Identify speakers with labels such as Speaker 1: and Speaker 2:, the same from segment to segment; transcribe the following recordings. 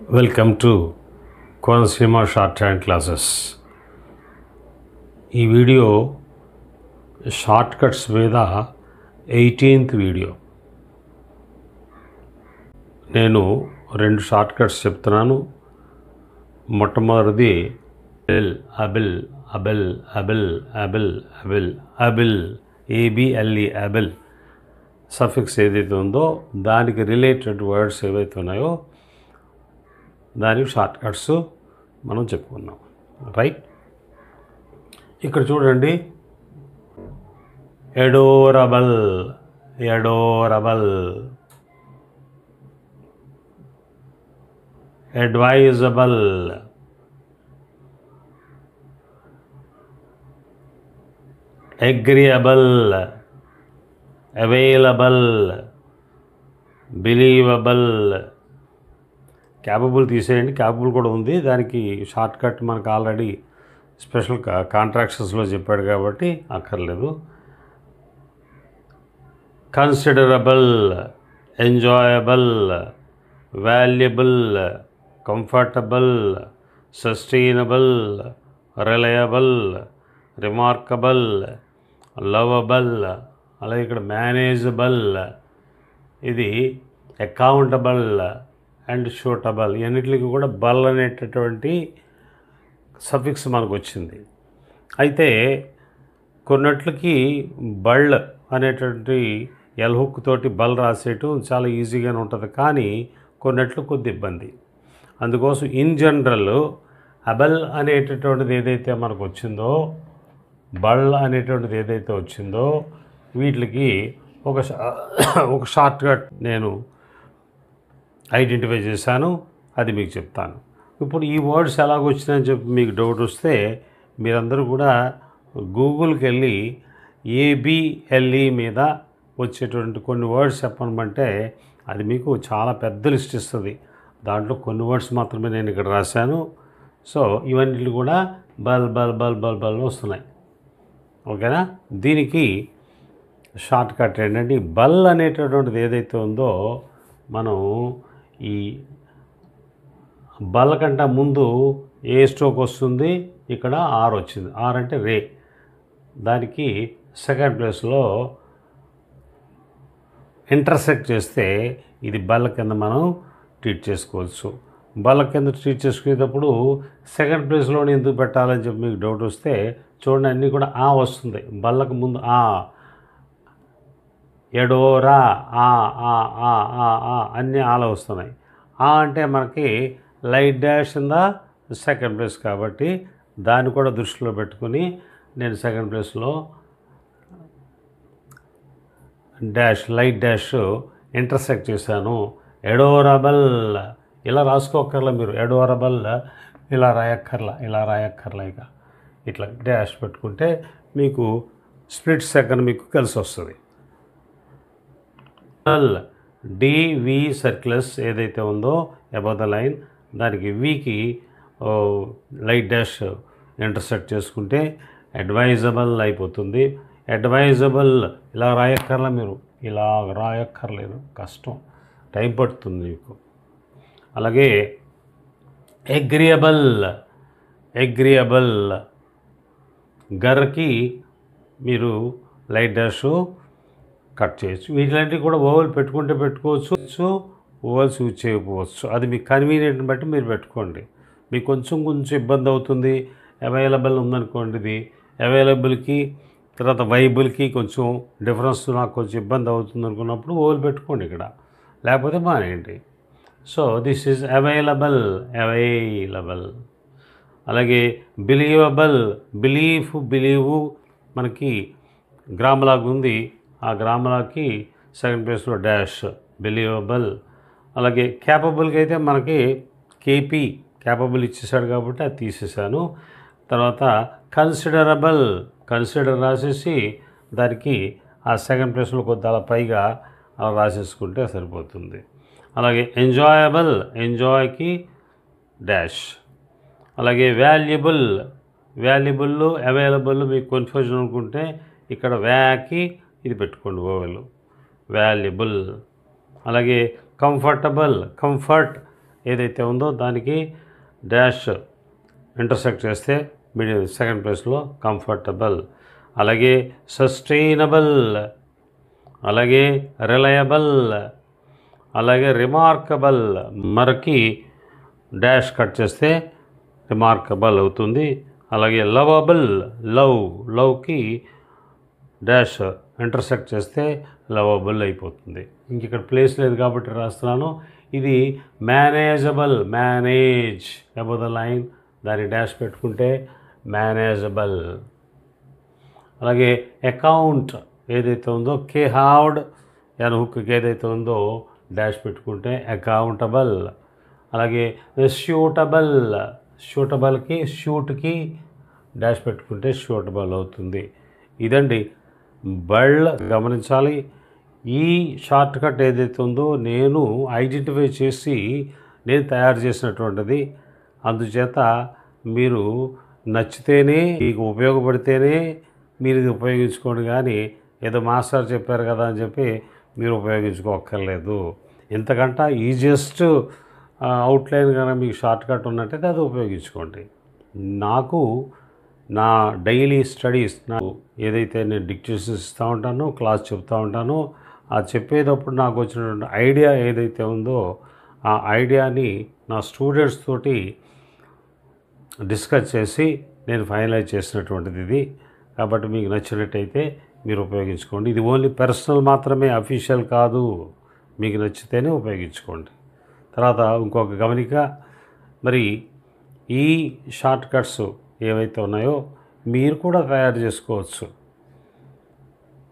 Speaker 1: Welcome to Konaseema Short Hand Classes. ఈ video short cuts మీద 18th video. నేను రెండు షార్ట్ కట్స్ చెప్తున్నాను. మొట్టమొదటిది Abel Abel Abel Abel Abel Abel ABLE Abel suffix ఏదైతే ఉందో దానికి రిలేటెడ్ వర్డ్స్ ఏవైతే ఉన్నాయో దానికి షార్ట్ కట్స్ మనం చెప్పుకున్నాం. రైట్, ఇక్కడ చూడండి. Adorable adorable, advisable, agreeable, available, believable. Capable తీసేయండి, క్యాపబుల్ కూడా ఉంది. దానికి షార్ట్ కట్ మనకు ఆల్రెడీ స్పెషల్ కాంట్రాక్షన్స్లో చెప్పాడు కాబట్టి అక్కర్లేదు. Considerable, enjoyable, valuable, comfortable, sustainable, reliable, remarkable, lovable. అలాగే ఇక్కడ మేనేజబుల్, ఇది అకౌంటబుల్ అండ్ షూటబుల్. ఇవన్నిటికి కూడా బల్ అనేటటువంటి సఫిక్స్ మనకు వచ్చింది. అయితే కొన్నిట్లకి బళ్ళు అనేటువంటి ఎల్హుక్ తోటి బల్ రాసేయటం చాలా ఈజీగానే ఉంటుంది, కానీ కొన్నిట్లు కొద్ది ఇబ్బంది. అందుకోసం ఇన్ జనరల్ అబల్ అనేటటువంటిది ఏదైతే మనకు వచ్చిందో, బల్ అనేటువంటిది ఏదైతే వచ్చిందో వీటికి ఒక షార్ట్ కట్ నేను ఐడెంటిఫై చేశాను, అది మీకు చెప్తాను. ఇప్పుడు ఈ వర్డ్స్ ఎలాగొచ్చినాయని చెప్పి మీకు డౌట్ వస్తే మీరందరూ కూడా గూగుల్కి వెళ్ళి ఏబిఎల్ఈ మీద వచ్చేటువంటి కొన్ని వర్డ్స్ చెప్పమంటే అది మీకు చాలా పెద్ద లిస్ట్ ఇస్తుంది. దాంట్లో కొన్ని వర్డ్స్ మాత్రమే నేను ఇక్కడ రాశాను. సో ఇవన్నీ కూడా బల్ బల్ బల్ బల్ బల్ వస్తున్నాయి. ఓకేనా? దీనికి షార్ట్ కట్ ఏంటంటే ఈ బల్ అనేటటువంటిది ఏదైతే ఉందో మనం ఈ బల్ కంటే ముందు ఏ స్ట్రోక్ వస్తుంది, ఇక్కడ ఆర్ వచ్చింది. ఆర్ అంటే రే, దానికి సెకండ్ ప్లేస్లో ఇంటర్సెక్ట్ చేస్తే ఇది బల్ల కింద మనం ట్రీట్ చేసుకోవచ్చు. బల్ల కింద ట్రీట్ చేసుకునేటప్పుడు సెకండ్ ప్లేస్లోనే ఎందుకు పెట్టాలని చెప్పి మీకు డౌట్ వస్తే చూడండి, అన్నీ కూడా ఆ వస్తుంది. బల్లకు ముందు ఆ, ఎడోరా, ఆ ఆ ఆ ఆ ఆ అన్నీ ఆలో వస్తున్నాయి. ఆ అంటే మనకి light dash in the second place కాబట్టి దాన్ని కూడా దృష్టిలో పెట్టుకుని నేను సెకండ్ ప్లేస్లో డాష్, లైట్ డాష్ ఇంటర్సెక్ట్ చేశాను. ఎడోరబల్ ఇలా రాసుకోకర్లా మీరు, ఎడోరబల్ ఇలా రాయక్కర్లా ఇక ఇట్లా డాష్ పెట్టుకుంటే మీకు స్ప్లిట్ సెకండ్ మీకు కలిసి వస్తుంది. డివి సర్క్యులస్ ఏదైతే ఉందో అబౌవ్ ద లైన్, దానికి వికి లైట్ డాష్ ఇంటర్సెక్ట్ చేసుకుంటే అడ్వైజబుల్ అయిపోతుంది. అడ్వైజబుల్ ఇలా రాయక్కర్లా మీరు, ఇలా రాయక్కర్లేదు, కష్టం, టైం పడుతుంది మీకు. అలాగే అగ్రియబుల్, అగ్రియబుల్, గర్కి మీరు లైట్ డాష్ కట్ చేయొచ్చు. వీటిలాంటివి కూడా ఓవల్ పెట్టుకుంటే పెట్టుకోవచ్చు, ఓవల్స్ యూజ్ చేయకపోవచ్చు. అది మీకు కన్వీనియంట్ని బట్టి మీరు పెట్టుకోండి. మీకు కొంచెం ఇబ్బంది అవుతుంది, అవైలబుల్ ఉందనుకోండి, ఇది అవైలబుల్కి తర్వాత వైబుల్కి కొంచెం డిఫరెన్స్ నాకు కొంచెం ఇబ్బంది అవుతుంది అనుకున్నప్పుడు ఓవల్ పెట్టుకోండి ఇక్కడ, లేకపోతే మానేయండి. So this is available, available. అలాగే బిలీవబుల్, బిలీవు మనకి గ్రామలాగా ఉంది, ఆ గ్రామలాకి సెకండ్ ప్లేస్లో డాష్, బిలీవబుల్. అలాగే క్యాపబుల్కి అయితే మనకి కేపీ క్యాపబుల్ ఇచ్చేసాడు కాబట్టి అది తీసేసాను. తర్వాత కన్సిడరబుల్, కన్సిడర్ రాసేసి దానికి ఆ సెకండ్ ప్లేస్లో కొద్ది అలా పైగా అలా రాసేసుకుంటే సరిపోతుంది. అలాగే ఎంజాయబుల్, ఎంజాయ్కి డాష్. అలాగే వాల్యుబుల్, వాల్యుబుల్, అవైలబుల్ మీకు కన్ఫ్యూజన్ అనుకుంటే ఇక్కడ వ్యాకి ఇది పెట్టుకోండి ఓవెల్, వాల్యుబుల్. అలాగే కంఫర్టబుల్, కంఫర్ట్ ఏదైతే ఉందో దానికి డాష్ ఇంటర్సెక్ట్ చేస్తే సెకండ్ ప్లేస్లో కంఫర్టబుల్, అలాగే సస్టైనబుల్, అలాగే రిలయబుల్, అలాగే రిమార్కబుల్. మరొకి డాష్ కట్ చేస్తే రిమార్కబుల్ అవుతుంది. అలాగే లవబుల్, లవ్కి డాష్ ఇంటర్సెక్ట్ చేస్తే లవబుల్ అయిపోతుంది. ఇంక ఇక్కడ ప్లేస్ లేదు కాబట్టి రాస్తున్నాను. ఇది manageable, manage above the line, దాని డాష్ పెట్టుకుంటే మేనేజబుల్. అలాగే అకౌంట్ ఏదైతే ఉందో కేహావ్డ్ హుక్కి ఏదైతే ఉందో డాష్ పెట్టుకుంటే అకౌంటబుల్. అలాగే షూటబుల్కి షూట్కి డాష్ పెట్టుకుంటే షూటబుల్ అవుతుంది. ఇదండి బళ్ళ గమనించాలి. ఈ షార్ట్ కట్ ఏదైతే ఉందో నేను ఐడెంటిఫై చేసి నేను తయారు చేసినటువంటిది. అందుచేత మీరు నచ్చితేనే, మీకు ఉపయోగపడితేనే మీరు ఇది ఉపయోగించుకోండి, కానీ ఏదో మాస్టర్ చెప్పారు కదా అని చెప్పి మీరు ఉపయోగించుకోక్కర్లేదు. ఇంతకంటే ఈజియెస్ట్ అవుట్లైన్ కనుక మీకు షార్ట్ కట్ ఉన్నట్టయితే అది ఉపయోగించుకోండి. నాకు నా డైలీ స్టడీస్ ఏదైతే నేను డిక్టేషన్స్ ఇస్తూ ఉంటానో, క్లాస్ చెప్తూ ఉంటానో, ఆ చెప్పేటప్పుడు నాకు వచ్చినటువంటి ఐడియా ఏదైతే ఉందో ఆ ఐడియాని నా స్టూడెంట్స్ తోటి డిస్కస్ చేసి నేను ఫైనలైజ్ చేసినటువంటిది ఇది. కాబట్టి మీకు నచ్చినట్టయితే మీరు ఉపయోగించుకోండి. ఇది ఓన్లీ పర్సనల్ మాత్రమే, అఫీషియల్ కాదు. మీకు నచ్చితేనే ఉపయోగించుకోండి. తర్వాత ఇంకొక గమనిక, మరి ఈ షార్ట్ కట్స్ ఏవైతే ఉన్నాయో మీరు కూడా తయారు చేసుకోవచ్చు.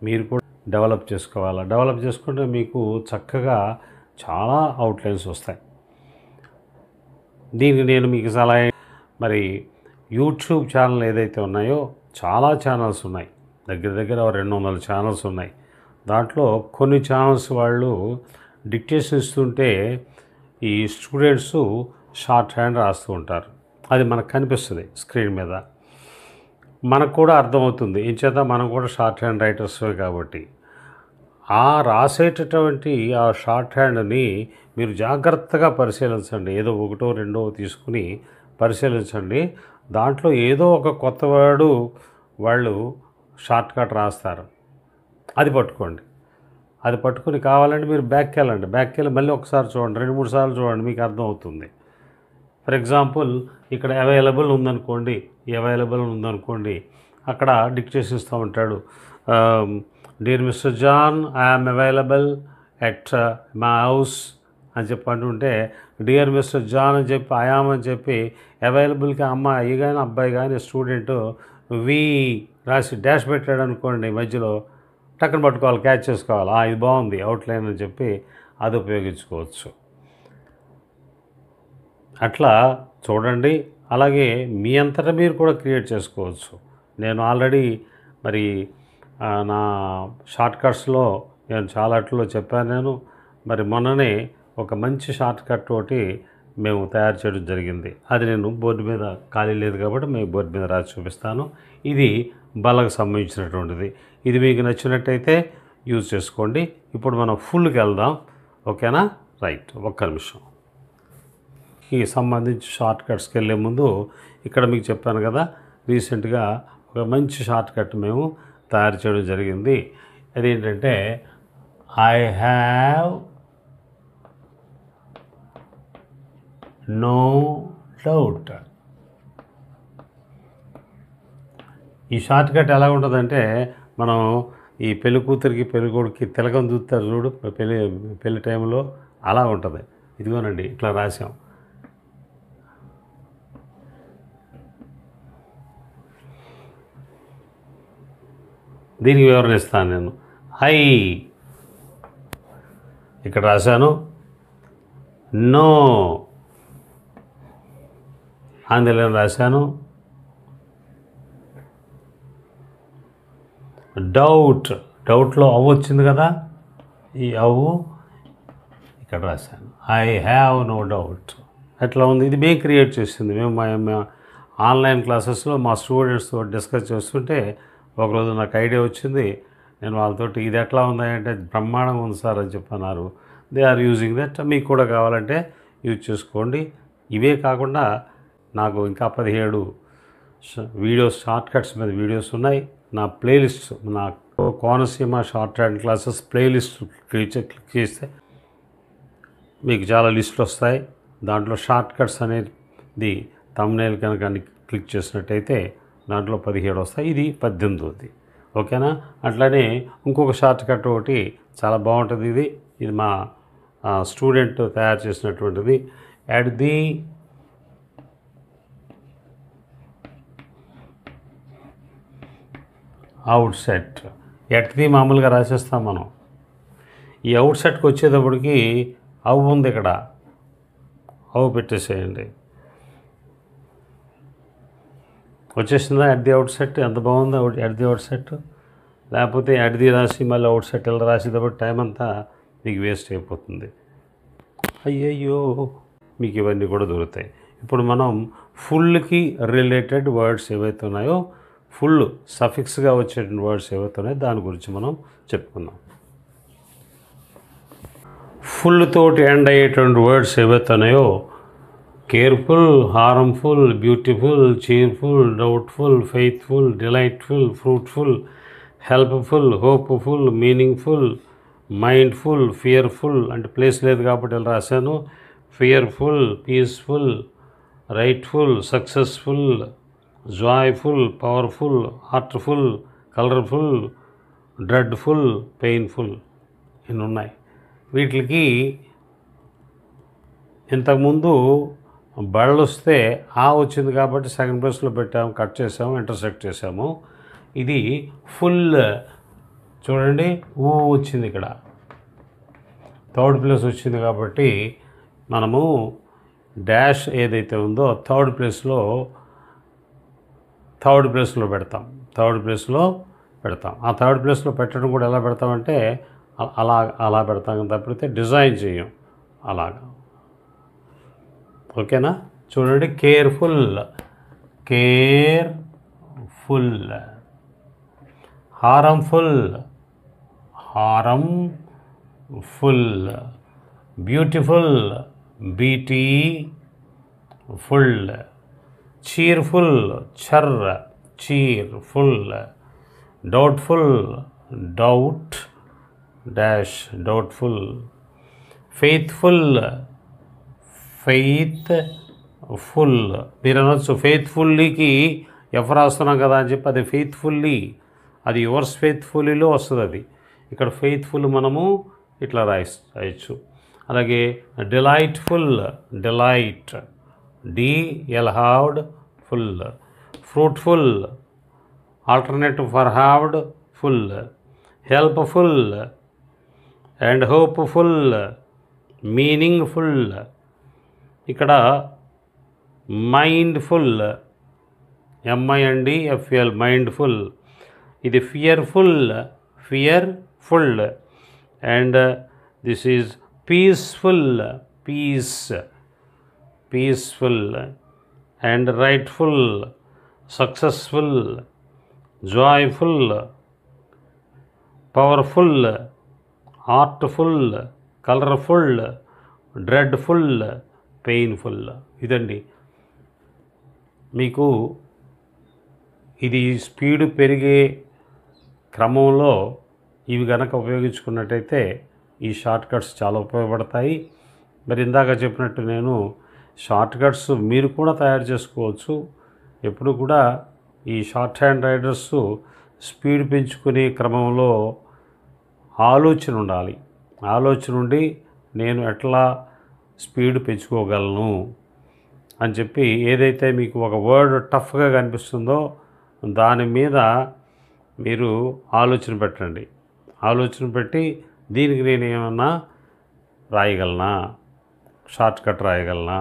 Speaker 1: మీరు కూడా డెవలప్ చేసుకోవాలా. డెవలప్ చేసుకుంటే మీకు చక్కగా చాలా అవుట్లైన్స్ వస్తాయి. దీనికి నేను మీకు సలహా, మరి యూట్యూబ్ ఛానల్ ఏదైతే ఉన్నాయో చాలా ఛానల్స్ ఉన్నాయి, దగ్గర 200 ఛానల్స్ ఉన్నాయి. దాంట్లో కొన్ని ఛానల్స్ వాళ్ళు డిక్టేషన్ ఇస్తుంటే ఈ స్టూడెంట్స్ షార్ట్ హ్యాండ్ రాస్తూ ఉంటారు. అది మనకు కనిపిస్తుంది స్క్రీన్ మీద, మనకు కూడా అర్థమవుతుంది. ఏం చేత మనం కూడా షార్ట్ హ్యాండ్ రైటర్స్ కాబట్టి ఆ రాసేటటువంటి ఆ షార్ట్ హ్యాండ్ని మీరు జాగ్రత్తగా పరిశీలించండి. ఏదో ఒకటో రెండో తీసుకుని పరిశీలించండి. దాంట్లో ఏదో ఒక కొత్త వర్డ్ వాళ్ళు షార్ట్ కట్ రాస్తారు, అది పట్టుకోండి. అది పట్టుకుని కావాలంటే మీరు బ్యాక్కి వెళ్ళి మళ్ళీ ఒకసారి చూడండి, 2-3 సార్లు చూడండి, మీకు అర్థమవుతుంది. ఫర్ ఎగ్జాంపుల్ ఇక్కడ అవైలబుల్ ఉందనుకోండి, అక్కడ డిక్టేషన్ ఇస్తూ ఉంటాడు. Dear mister John, I am available at my house అని చెప్పి అంటుంటే, డియర్ మిస్టర్ జాన్ అని చెప్పి ఐఆమ్ అని చెప్పి అవైలబుల్కి అమ్మాయి కానీ అబ్బాయి కానీ స్టూడెంట్ వి రాసి డాష్ పెట్టాడు అనుకోండి, మధ్యలో టక్కన పట్టుకోవాలి, క్యాచ్ చేసుకోవాలి. ఇది బాగుంది అవుట్లైన్ అని చెప్పి అది ఉపయోగించుకోవచ్చు. అట్లా చూడండి. అలాగే మీ అంతటా మీరు కూడా క్రియేట్ చేసుకోవచ్చు. నేను ఆల్రెడీ మరి నా షార్ట్ కట్స్లో నేను చాలాట్లో చెప్పాను. నేను మరి మొన్ననే ఒక మంచి షార్ట్ కట్ తోటి మేము తయారు చేయడం జరిగింది. అది నేను బోర్డు మీద ఖాళీ లేదు కాబట్టి మేము బోర్డు మీద రాసి చూపిస్తాను. ఇది బలకు సంబంధించినటువంటిది. ఇది మీకు నచ్చినట్టయితే యూజ్ చేసుకోండి. ఇప్పుడు మనం ఫుల్కి వెళ్దాం, ఓకేనా? రైట్, ఒక్క నిమిషం. ఈ సంబంధించి షార్ట్ కట్స్కి వెళ్ళే ముందు ఇక్కడ మీకు చెప్పాను కదా, రీసెంట్గా ఒక మంచి షార్ట్ కట్ మేము తయారు చేయడం జరిగింది. అదేంటంటే ఐ హ్యావ్ నో డౌట్. ఈ షార్ట్ కట్ ఎలా ఉంటుందంటే, మనం ఈ పెళ్లి కూతురికి పెళ్లి కొడుకుకి తిలకం చూస్తారు చూడు పెళ్లి టైంలో, అలా ఉంటుంది. ఇదిగోనండి ఇట్లా రాసాం. దీనికి వివరణ ఇస్తాను నేను. ఐ ఇక్కడ రాశాను, నో ఆంధ్రలో రాశాను, డౌట్లో అవ్వు వచ్చింది కదా, ఈ అవ్వు ఇక్కడ రాశాను. I have no doubt. ఎట్లా ఉంది? ఇది మేము క్రియేట్ చేసింది. మేము ఆన్లైన్ క్లాసెస్లో మా స్టూడెంట్స్తో డిస్కస్ చేస్తుంటే ఒకరోజు నాకు ఐడియా వచ్చింది. నేను వాళ్ళతోటి ఇది ఎట్లా ఉంది అంటే బ్రహ్మాండంగా ఉంది సార్ అని చెప్పన్నారు. They are using that. మీకు కూడా కావాలంటే యూజ్ చేసుకోండి. ఇవే కాకుండా నాకు ఇంకా 17 వీడియోస్ షార్ట్ కట్స్ మీద వీడియోస్ ఉన్నాయి. నా ప్లేలిస్ట్, నా Konaseema short hand classes playlist click చేస్తే మీకు చాలా లిస్టులు వస్తాయి. దాంట్లో షార్ట్ కట్స్ అనేది థంబ్నెయిల్ కనుక క్లిక్ చేసినట్టయితే దాంట్లో 17 వస్తాయి. ఇది 18ది. ఓకేనా? అట్లానే ఇంకొక షార్ట్ కట్ ఒకటి చాలా బాగుంటుంది. ఇది మా స్టూడెంట్ తయారు చేసినటువంటిది. Add the out set. ఎట్ది మామూలుగా రాసేస్తాం మనం. ఈ అవుట్ సెట్కి వచ్చేటప్పటికి అవు ఉంది, ఇక్కడ అవు పెట్టేసేయండి. వచ్చేసిందా ఎట్ ది అవుట్ సెట్? ఎంత బాగుంది ఎట్ ది అవుట్ సెట్. లేకపోతే ఎట్ ది రాసి మళ్ళీ అవుట్ సెట్ ఇలా రాసేటప్పుడు టైం అంతా మీకు వేస్ట్ అయిపోతుంది. అయ్యయ్యో, మీకు ఇవన్నీ కూడా దొరుకుతాయి. ఇప్పుడు మనం ఫుల్కి రిలేటెడ్ వర్డ్స్ ఏవైతే ఉన్నాయో, ఫుల్ సఫిక్స్గా వచ్చేటువంటి వర్డ్స్ ఏవైతే ఉన్నాయో దాని గురించి మనం చెప్పుకుందాం. ఫుల్ తోటి ఎండ్ అయ్యేటువంటి వర్డ్స్ ఏవైతే ఉన్నాయో, careful, harmful, beautiful, cheerful, doubtful, faithful, delightful, fruitful, helpful, hopeful, meaningful, mindful, fearful అంటే ప్లేస్ లేదు కాబట్టి ఇలా రాశాను. Fearful, peaceful, rightful, successful, joyful, powerful, heartful, colourful, dreadful, painful ఇన్ని ఉన్నాయి. వీటికి ఇంతకుముందు బళ్ళు వస్తే ఆ వచ్చింది కాబట్టి సెకండ్ ప్లేస్లో పెట్టాము, కట్ చేసాము, ఇంటర్సెక్ట్ చేసాము. ఇది ఫుల్ చూడండి, ఊ వచ్చింది, ఇక్కడ థర్డ్ ప్లేస్ వచ్చింది కాబట్టి మనము డాష్ ఏదైతే ఉందో థర్డ్ ప్లేస్లో పెడతాం. ఆ థర్డ్ ప్లేస్లో పెట్టడం కూడా ఎలా పెడతామంటే అలా పెడతాం తప్పితే డిజైన్ చేయం అలాగా. ఓకేనా? చూడండి, careful, harmful, beautiful, full, cheerful, cheerful, doubtful, doubtful, faithful, మీరు అనొచ్చు ఫెయిత్ఫుల్లీకి ఎఫ్ రాస్తున్నాం కదా అని చెప్పి అది ఫెయిత్ఫుల్లీ, అది యువర్స్ ఫెయిత్ఫుల్లీలో వస్తుంది. అది ఇక్కడ ఫెయిత్ఫుల్ మనము ఇట్లా రాయొచ్చు. అలాగే డిలైట్ఫుల్, డీఎల్హావ్డ్ ఫుల్, ఫ్రూట్ఫుల్, ఆల్టర్నేటివ్ ఫర్ హావ్డ్ ఫుల్, హెల్ప్ఫుల్ అండ్ హోప్ఫుల్, మీనింగ్ఫుల్. ఇక్కడ మైండ్ఫుల్, MINDFUL, మైండ్ఫుల్. ఇది fearful and this is peaceful and rightful, successful, joyful, powerful, heartful, colourful, dreadful, painful. ఇదండి మీకు ఇది స్పీడ్ పెరిగే క్రమంలో ఇవి కనుక ఉపయోగించుకున్నట్టయితే ఈ షార్ట్ కట్స్ చాలా ఉపయోగపడతాయి. మరి ఇందాక చెప్పినట్టు నేను షార్ట్ కట్స్ మీరు కూడా తయారు చేసుకోవచ్చు. ఎప్పుడు కూడా ఈ షార్ట్ హ్యాండ్ రైడర్స్ స్పీడ్ పెంచుకునే క్రమంలో ఆలోచన ఉండాలి. ఆలోచన ఉండి నేను ఎట్లా స్పీడ్ పెంచుకోగలను అని చెప్పి ఏదైతే మీకు ఒక వర్డ్ టఫ్గా కనిపిస్తుందో దాని మీద మీరు ఆలోచన పెట్టండి. ఆలోచన పెట్టి దీనికి నేను ఏమన్నా రాయగలనా, షార్ట్ కట్ రాయగలనా,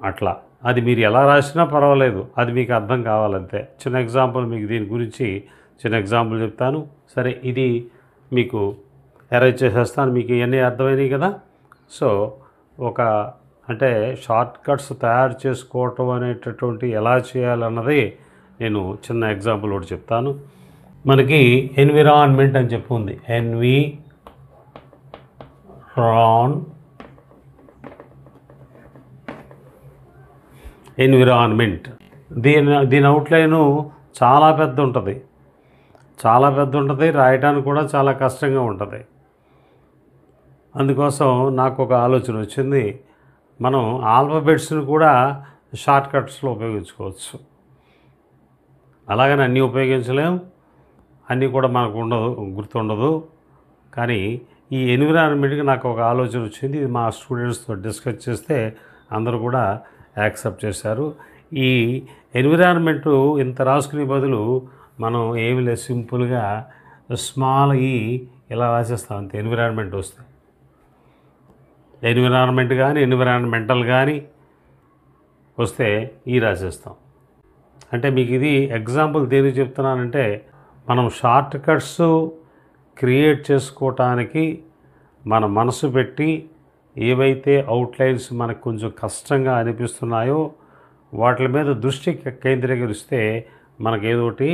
Speaker 1: అట్లా అది మీరు ఎలా రాసినా పర్వాలేదు, అది మీకు అర్థం కావాలంతే. చిన్న ఎగ్జాంపుల్ మీకు దీని గురించి చిన్న ఎగ్జాంపుల్ చెప్తాను. సరే, ఇది మీకు అరేంజ్ చేసేస్తాను. మీకు ఇవన్నీ అర్థమైనాయి కదా. సో అంటే షార్ట్ కట్స్ తయారు చేసుకోవటం అనేటటువంటి ఎలా చేయాలన్నది నేను చిన్న ఎగ్జాంపుల్ ఒకటి చెప్తాను. మనకి ఎన్విరాన్మెంట్ అని చెప్పి ఉంది. ఎన్విరాన్మెంట్. దీని అవుట్లైను చాలా పెద్ద ఉంటుంది, రాయడానికి కూడా చాలా కష్టంగా ఉంటుంది. అందుకోసం నాకు ఒక ఆలోచన వచ్చింది, మనం ఆల్ఫాబెట్స్ని కూడా షార్ట్ కట్స్లో ఉపయోగించుకోవచ్చు. అలాగని అన్నీ ఉపయోగించలేం, అన్నీ కూడా మనకు గుర్తుండదు. కానీ ఈ ఎన్విరాన్మెంట్కి నాకు ఒక ఆలోచన వచ్చింది. ఇది మా స్టూడెంట్స్తో డిస్కస్ చేస్తే అందరూ కూడా యాక్సెప్ట్ చేశారు. ఈ ఎన్విరాన్మెంటు ఇంత రాసుకునే బదులు మనం ఏమి లేదు, సింపుల్గా స్మాల్ ఈ ఇలా రాసేస్తాం అంతే. ఎన్విరాన్మెంట్ వస్తే ఎన్విరాన్మెంట్ కానీ ఎన్విరాన్మెంటల్ కానీ వస్తే ఈ రాసేస్తాం. అంటే మీకు ఇది ఎగ్జాంపుల్ దేనికి చెప్తున్నానంటే, మనం షార్ట్ కట్స్ క్రియేట్ చేసుకోవటానికి మన మనసు పెట్టి ఏవైతే అవుట్లైన్స్ మనకు కొంచెం కష్టంగా అనిపిస్తున్నాయో వాటి మీద దృష్టి కేంద్రీకరిస్తే మనకేదోటి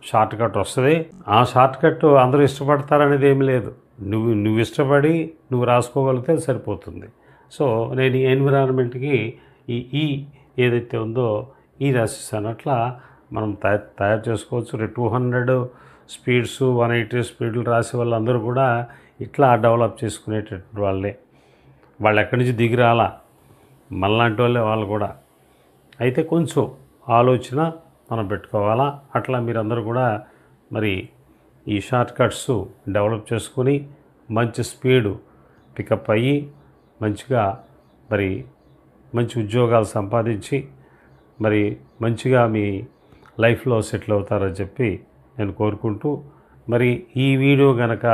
Speaker 1: షార్ట్ కట్ వస్తుంది. ఆ షార్ట్ కట్ అందరూ ఇష్టపడతారనేది ఏమి లేదు, నువ్వు ఇష్టపడి నువ్వు రాసుకోగలిగితే సరిపోతుంది. సో నేను ఈ ఎన్విరాన్మెంట్కి ఈ ఏదైతే ఉందో ఈ రాసేసాను. అట్లా మనం తయారు చేసుకోవచ్చు. 200 స్పీడ్స్ 180 స్పీడ్లు రాసే వాళ్ళందరూ కూడా ఇట్లా డెవలప్ చేసుకునేటటువంటి వాళ్ళే. వాళ్ళు ఎక్కడి నుంచి దిగి రాలా, మనలాంటి వాళ్ళే వాళ్ళు కూడా. అయితే కొంచెం ఆలోచన మనం పెట్టుకోవాలా. అట్లా మీరందరూ కూడా మరి ఈ షార్ట్ కట్స్ డెవలప్ చేసుకొని మంచి స్పీడు పికప్ అయ్యి మంచిగా మరి మంచి ఉద్యోగాలు సంపాదించి మరి మంచిగా మీ లైఫ్లో సెటిల్ అవుతారని చెప్పి నేను కోరుకుంటూ, మరి ఈ వీడియో కనుక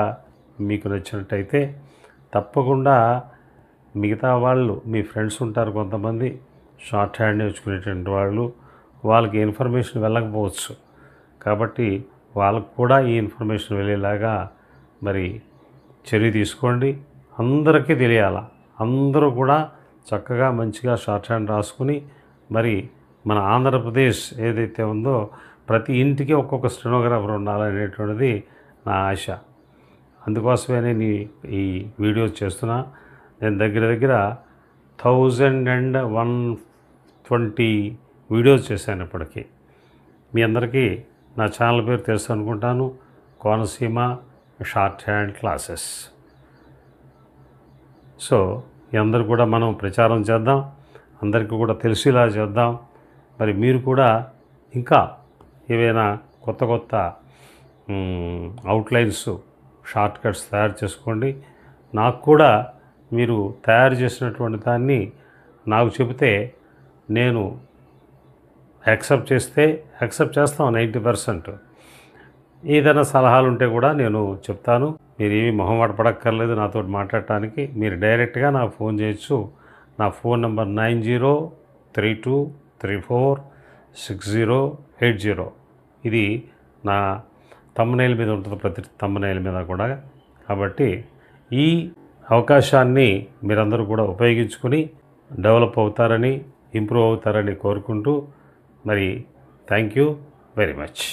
Speaker 1: మీకు నచ్చినట్టయితే తప్పకుండా మిగతా వాళ్ళు, మీ ఫ్రెండ్స్ ఉంటారు కొంతమంది షార్ట్ హ్యాండ్ నేర్చుకునేటువంటి వాళ్ళు, వాళ్ళకి ఇన్ఫర్మేషన్ వెళ్ళకపోవచ్చు. కాబట్టి వాళ్ళకు కూడా ఈ ఇన్ఫర్మేషన్ వెళ్ళేలాగా మరి చర్య తీసుకోండి. అందరికీ తెలియాలా, అందరూ కూడా చక్కగా మంచిగా షార్ట్ హ్యాండ్ రాసుకుని మరి మన ఆంధ్రప్రదేశ్ ఏదైతే ఉందో ప్రతి ఇంటికి ఒక్కొక్క స్టెనోగ్రాఫర్ ఉండాలనేటువంటిది నా ఆశ. అందుకోసమే నేను ఈ వీడియోస్ చేస్తున్నా. నేను దగ్గర 1120 వీడియోస్ చేశాను ఇప్పటికీ. మీ అందరికీ నా ఛానల్ పేరు తెలుసు అనుకుంటాను, Konaseema short hand classes. So అందరూ కూడా మనం ప్రచారం చేద్దాం, అందరికీ కూడా తెలిసేలా చేద్దాం. మరి మీరు కూడా ఇంకా ఏవైనా కొత్త అవుట్లైన్స్ షార్ట్ కట్స్ తయారు చేసుకోండి. నాకు కూడా మీరు తయారు చేసినటువంటి దాన్ని నాకు చెబితే నేను యాక్సెప్ట్ చేస్తాం 90%. ఏదైనా సలహాలు ఉంటే కూడా నేను చెప్తాను. మీరు ఏమీ మొహమాట పడక్కర్లేదు నాతో మాట్లాడటానికి. మీరు డైరెక్ట్గా నాకు ఫోన్ చేయొచ్చు. నా ఫోన్ నెంబర్ 9032346080. ఇది నా థంబ్నెయిల్ మీద ఉంటుంది, ప్రతి థంబ్నెయిల్ మీద కూడా. కాబట్టి ఈ అవకాశాన్ని మీరందరూ కూడా ఉపయోగించుకొని డెవలప్ అవుతారని, ఇంప్రూవ్ అవుతారని కోరుకుంటూ మరి థ్యాంక్ యూ వెరీ మచ్.